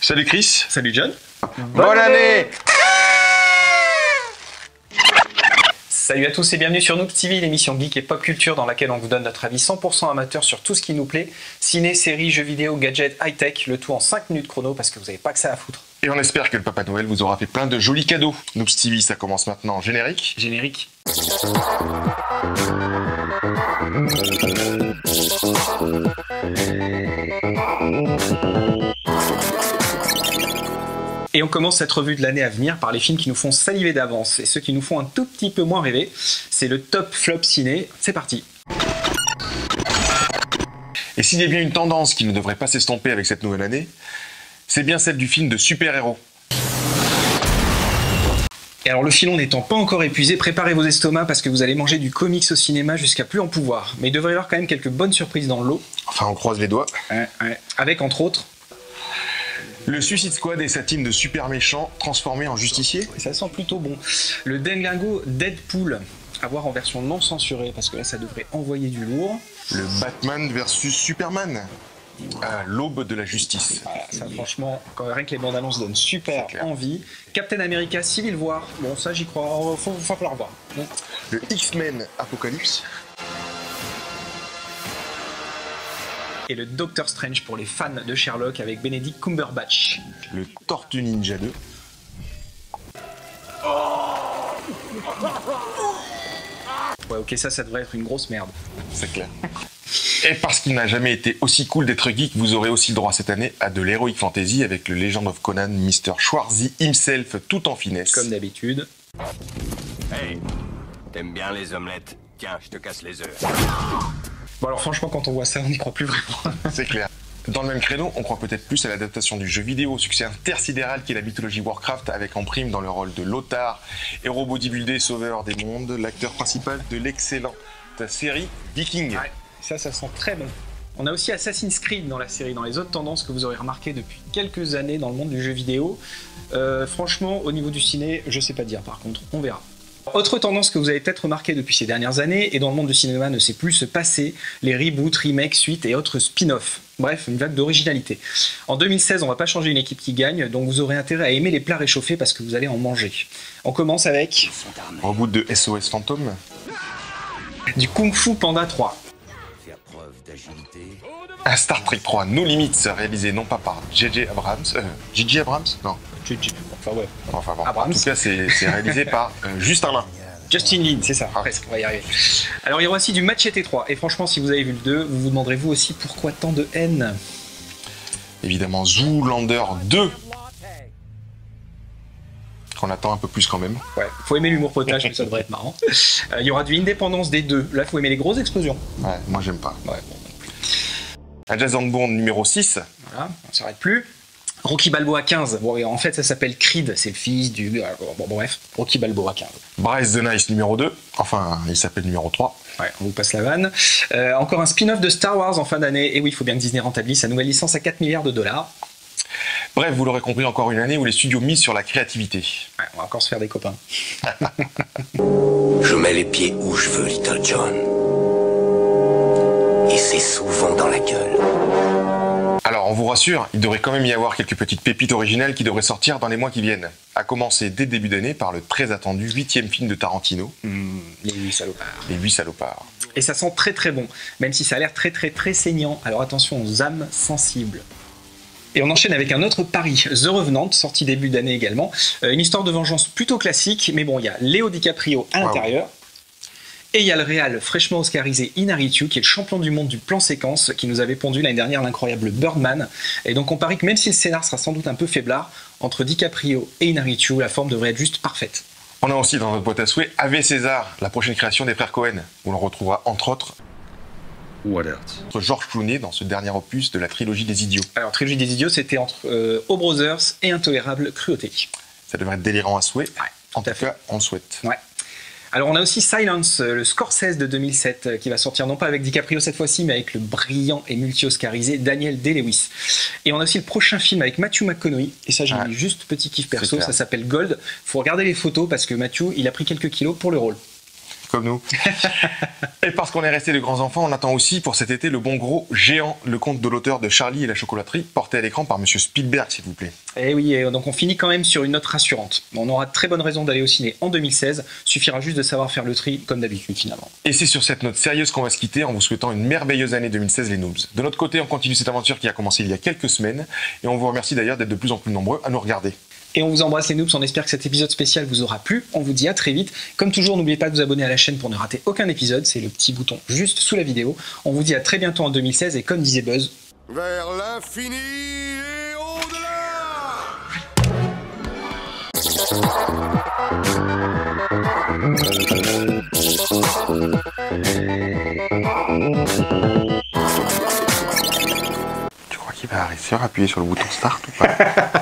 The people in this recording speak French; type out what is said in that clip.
Salut Chris. Salut John. Bonne année. Salut à tous et bienvenue sur Noob TV, l'émission geek et pop culture dans laquelle on vous donne notre avis 100% amateur sur tout ce qui nous plaît. Ciné, séries, jeux vidéo, gadgets, high-tech, le tout en 5 minutes chrono parce que vous n'avez pas que ça à foutre. Et on espère que le Papa Noël vous aura fait plein de jolis cadeaux. Noob TV, ça commence maintenant. Générique. Générique. Et on commence cette revue de l'année à venir par les films qui nous font saliver d'avance et ceux qui nous font un tout petit peu moins rêver. C'est le top flop ciné. C'est parti. Et s'il y a bien une tendance qui ne devrait pas s'estomper avec cette nouvelle année, c'est bien celle du film de super-héros. Et alors le filon n'étant pas encore épuisé, préparez vos estomacs parce que vous allez manger du comics au cinéma jusqu'à plus en pouvoir. Mais il devrait y avoir quand même quelques bonnes surprises dans le lot. Enfin, on croise les doigts. Avec entre autres... Le Suicide Squad et sa team de super méchants transformés en justiciers. Ça sent plutôt bon. Le Denglingo Deadpool, à voir en version non censurée parce que là ça devrait envoyer du lourd. Le Batman versus Superman. À l'aube de la justice. Voilà, ça franchement, rien que les bandes annonces donnent super envie. Captain America Civil War, bon ça j'y crois, faut falloir voir. Bon. Le X-Men Apocalypse. Et le Doctor Strange pour les fans de Sherlock avec Benedict Cumberbatch. Le Tortue Ninja 2. Ouais ok ça devrait être une grosse merde. C'est clair. Et parce qu'il n'a jamais été aussi cool d'être geek, vous aurez aussi le droit cette année à de l'heroic fantasy avec le Legend of Conan, Mr. Schwarzy himself, tout en finesse. Comme d'habitude. Hey, t'aimes bien les omelettes? Tiens, je te casse les œufs. Bon alors franchement quand on voit ça on n'y croit plus vraiment. C'est clair. Dans le même créneau, on croit peut-être plus à l'adaptation du jeu vidéo au succès intersidéral qui est la mythologie Warcraft avec en prime dans le rôle de Lothar, héros bodybuildé, sauveur des mondes, l'acteur principal de l'excellente série Viking. Ouais, ça sent très bon. On a aussi Assassin's Creed dans la série, dans les autres tendances que vous aurez remarquées depuis quelques années dans le monde du jeu vidéo. Franchement, au niveau du ciné, je sais pas dire par contre, on verra. Autre tendance que vous avez peut-être remarqué depuis ces dernières années, et dans le monde du cinéma ne sait plus se passer, les reboots, remakes, suites et autres spin-offs. Bref, une vague d'originalité. En 2016, on va pas changer une équipe qui gagne, donc vous aurez intérêt à aimer les plats réchauffés parce que vous allez en manger. On commence avec... Reboot de SOS Phantom. Du Kung Fu Panda 3. Faire preuve d'agilité. Un Star Trek 3 No Limits réalisé non pas par J.J. Abrams... J.J. Abrams? Non. Enfin ouais. Enfin bon, Abrams. en tout cas c'est réalisé par Justin Lin. Justin Lin, c'est ça, presque, on va y arriver. Alors il y aura aussi du Machete 3, et franchement si vous avez vu le 2, vous vous demanderez vous aussi pourquoi tant de haine. Évidemment Zoolander 2. Qu'on attend un peu plus quand même. Ouais, faut aimer l'humour potage, mais ça devrait être marrant. Il y aura du Indépendance des 2, là faut aimer les grosses explosions. Ouais, moi j'aime pas. Ouais, bon. Un Jason Bourne numéro 6. Voilà, on s'arrête plus. Rocky Balboa 15, bon en fait ça s'appelle Creed, c'est le fils du... Bon bref, Rocky Balboa 15. Bryce the Nice numéro 2, enfin il s'appelle numéro 3. Ouais, on vous passe la vanne. Encore un spin-off de Star Wars en fin d'année, et oui, il faut bien que Disney rentabilise sa nouvelle licence à 4 milliards de dollars. Bref, vous l'aurez compris, encore une année où les studios misent sur la créativité. Ouais, on va encore se faire des copains. Je mets les pieds où je veux, Little John. Et c'est souvent dans la gueule. Alors, on vous rassure, il devrait quand même y avoir quelques petites pépites originales qui devraient sortir dans les mois qui viennent. À commencer dès début d'année par le très attendu 8e film de Tarantino. Les 8 salopards. Les 8 salopards. Et ça sent très très bon, même si ça a l'air très saignant. Alors attention aux âmes sensibles. Et on enchaîne avec un autre pari, The Revenant, sorti début d'année également. Une histoire de vengeance plutôt classique, mais bon, il y a Léo DiCaprio à l'intérieur. Et il y a le réal fraîchement oscarisé Inarritu, qui est le champion du monde du plan séquence, qui nous avait pondu l'année dernière l'incroyable Birdman. Et donc on parie que même si le scénar sera sans doute un peu faiblard, entre DiCaprio et Inarritu, la forme devrait être juste parfaite. On a aussi dans notre boîte à souhaits Ave César, la prochaine création des frères Cohen, où l'on retrouvera entre autres George Clooney dans ce dernier opus de la trilogie des idiots. Alors trilogie des idiots, c'était entre O Brothers et Intolérable Cruauté. Ça devrait être délirant à souhait. Ouais, en tout cas, on le souhaite. Ouais. Alors on a aussi Silence, le Scorsese de 2007, qui va sortir non pas avec DiCaprio cette fois-ci, mais avec le brillant et multi-oscarisé Daniel Day-Lewis. Et on a aussi le prochain film avec Matthew McConaughey, et ça j'ai mis juste petit kiff perso, ça s'appelle Gold. Faut regarder les photos parce que Matthew, il a pris quelques kilos pour le rôle. comme nous. Et parce qu'on est resté de grands enfants, on attend aussi pour cet été le bon gros Géant, le conte de l'auteur de Charlie et la chocolaterie, porté à l'écran par Monsieur Spielberg, s'il vous plaît. Et oui, et donc on finit quand même sur une note rassurante. On aura de très bonnes raisons d'aller au ciné en 2016, suffira juste de savoir faire le tri comme d'habitude finalement. Et c'est sur cette note sérieuse qu'on va se quitter en vous souhaitant une merveilleuse année 2016 les noobs. De notre côté, on continue cette aventure qui a commencé il y a quelques semaines et on vous remercie d'ailleurs d'être de plus en plus nombreux à nous regarder. Et on vous embrasse les noobs, on espère que cet épisode spécial vous aura plu. On vous dit à très vite. Comme toujours, n'oubliez pas de vous abonner à la chaîne pour ne rater aucun épisode, c'est le petit bouton juste sous la vidéo. On vous dit à très bientôt en 2016 et comme disait Buzz, vers l'infini et au-delà. Tu crois qu'il va réussir à appuyer sur le bouton start ou pas?